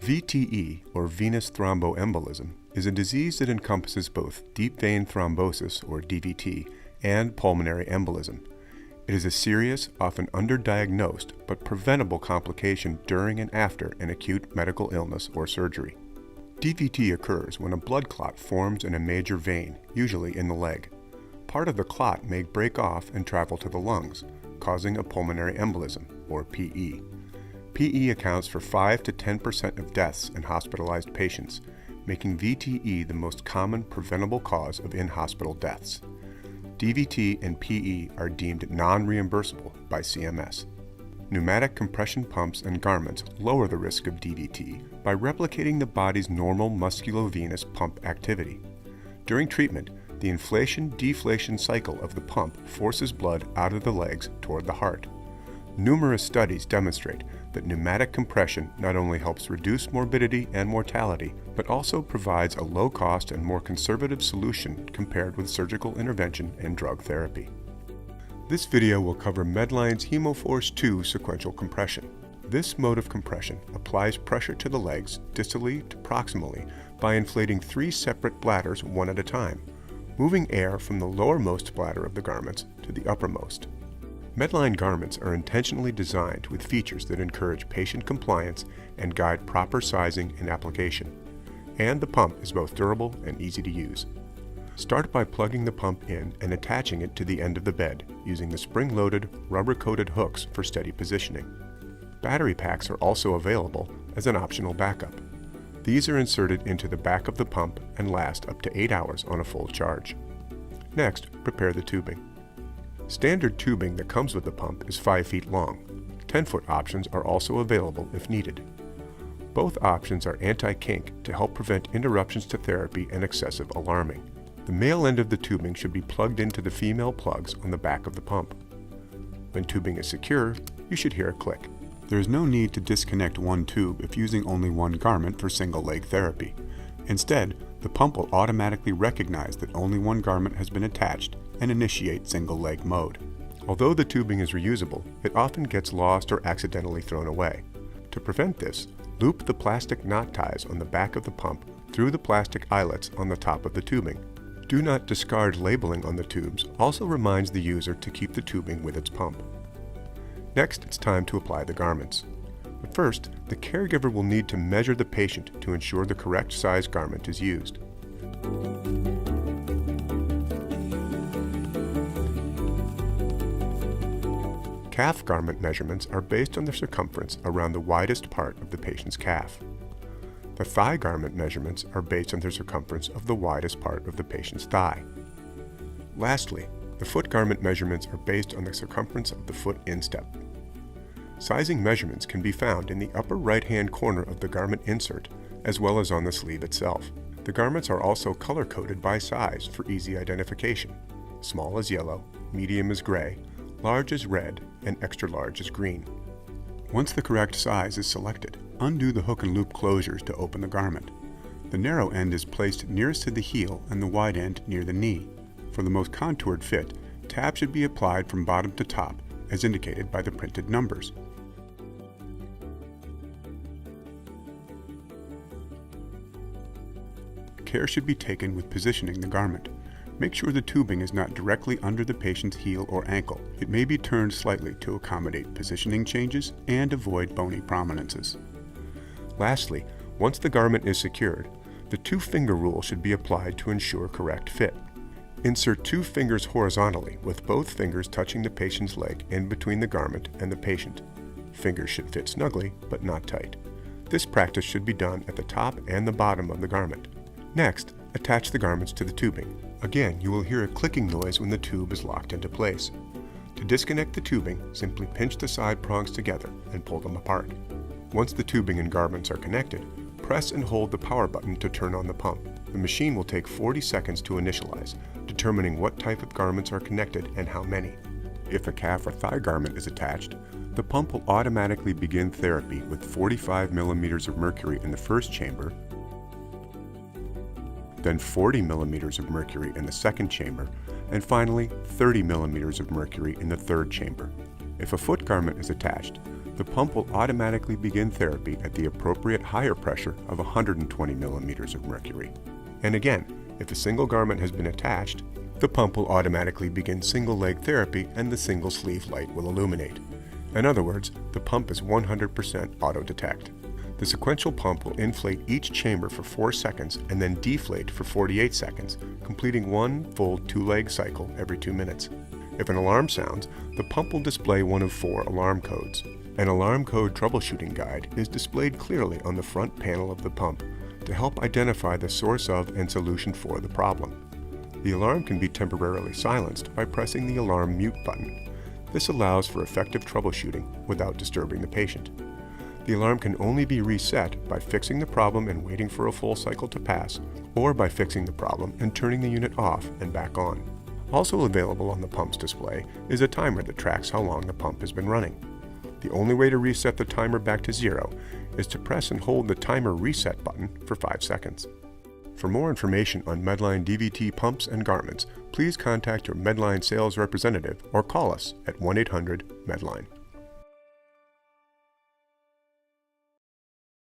VTE, or venous thromboembolism, is a disease that encompasses both deep vein thrombosis, or DVT, and pulmonary embolism. It is a serious, often underdiagnosed, but preventable complication during and after an acute medical illness or surgery. DVT occurs when a blood clot forms in a major vein, usually in the leg. Part of the clot may break off and travel to the lungs, causing a pulmonary embolism, or PE. PE accounts for 5 to 10% of deaths in hospitalized patients, making VTE the most common preventable cause of in-hospital deaths. DVT and PE are deemed non-reimbursable by CMS. Pneumatic compression pumps and garments lower the risk of DVT by replicating the body's normal musculovenous pump activity. During treatment, the inflation-deflation cycle of the pump forces blood out of the legs toward the heart. Numerous studies demonstrate that pneumatic compression not only helps reduce morbidity and mortality, but also provides a low-cost and more conservative solution compared with surgical intervention and drug therapy. This video will cover Medline's Hemo Force 2 sequential compression. This mode of compression applies pressure to the legs distally to proximally by inflating 3 separate bladders one at a time, moving air from the lowermost bladder of the garments to the uppermost. Medline garments are intentionally designed with features that encourage patient compliance and guide proper sizing and application. And the pump is both durable and easy to use. Start by plugging the pump in and attaching it to the end of the bed, using the spring-loaded, rubber-coated hooks for steady positioning. Battery packs are also available as an optional backup. These are inserted into the back of the pump and last up to 8 hours on a full charge. Next, prepare the tubing. Standard tubing that comes with the pump is 5 feet long. 10-foot options are also available if needed. Both options are anti-kink to help prevent interruptions to therapy and excessive alarming. The male end of the tubing should be plugged into the female plugs on the back of the pump. When tubing is secure, you should hear a click. There is no need to disconnect one tube if using only one garment for single-leg therapy. Instead, the pump will automatically recognize that only one garment has been attached and initiate single-leg mode. Although the tubing is reusable, it often gets lost or accidentally thrown away. To prevent this, loop the plastic knot ties on the back of the pump through the plastic eyelets on the top of the tubing. Do not discard labeling on the tubes also reminds the user to keep the tubing with its pump. Next, it's time to apply the garments. But first, the caregiver will need to measure the patient to ensure the correct size garment is used. Calf garment measurements are based on the circumference around the widest part of the patient's calf. The thigh garment measurements are based on the circumference of the widest part of the patient's thigh. Lastly, the foot garment measurements are based on the circumference of the foot instep. Sizing measurements can be found in the upper right-hand corner of the garment insert, as well as on the sleeve itself. The garments are also color-coded by size for easy identification. Small is yellow, medium is gray, large is red, and extra large is green. Once the correct size is selected, undo the hook and loop closures to open the garment. The narrow end is placed nearest to the heel and the wide end near the knee. For the most contoured fit, tabs should be applied from bottom to top, as indicated by the printed numbers. Care should be taken with positioning the garment. Make sure the tubing is not directly under the patient's heel or ankle. It may be turned slightly to accommodate positioning changes and avoid bony prominences. Lastly, once the garment is secured, the 2-finger rule should be applied to ensure correct fit. Insert 2 fingers horizontally with both fingers touching the patient's leg in between the garment and the patient. Fingers should fit snugly, but not tight. This practice should be done at the top and the bottom of the garment. Next, attach the garments to the tubing. Again, you will hear a clicking noise when the tube is locked into place. To disconnect the tubing, simply pinch the side prongs together and pull them apart. Once the tubing and garments are connected, press and hold the power button to turn on the pump. The machine will take 40 seconds to initialize, determining what type of garments are connected and how many. If a calf or thigh garment is attached, the pump will automatically begin therapy with 45 millimeters of mercury in the first chamber, then 40 millimeters of mercury in the second chamber, and finally 30 millimeters of mercury in the third chamber. If a foot garment is attached, the pump will automatically begin therapy at the appropriate higher pressure of 120 millimeters of mercury. And again, if a single garment has been attached, the pump will automatically begin single leg therapy and the single sleeve light will illuminate. In other words, the pump is 100% auto-detect. The sequential pump will inflate each chamber for 4 seconds and then deflate for 48 seconds, completing one full 2-leg cycle every 2 minutes. If an alarm sounds, the pump will display one of 4 alarm codes. An alarm code troubleshooting guide is displayed clearly on the front panel of the pump to help identify the source of and solution for the problem. The alarm can be temporarily silenced by pressing the alarm mute button. This allows for effective troubleshooting without disturbing the patient. The alarm can only be reset by fixing the problem and waiting for a full cycle to pass, or by fixing the problem and turning the unit off and back on. Also available on the pump's display is a timer that tracks how long the pump has been running. The only way to reset the timer back to 0 is to press and hold the timer reset button for 5 seconds. For more information on Medline DVT pumps and garments, please contact your Medline sales representative or call us at 1-800-MEDLINE.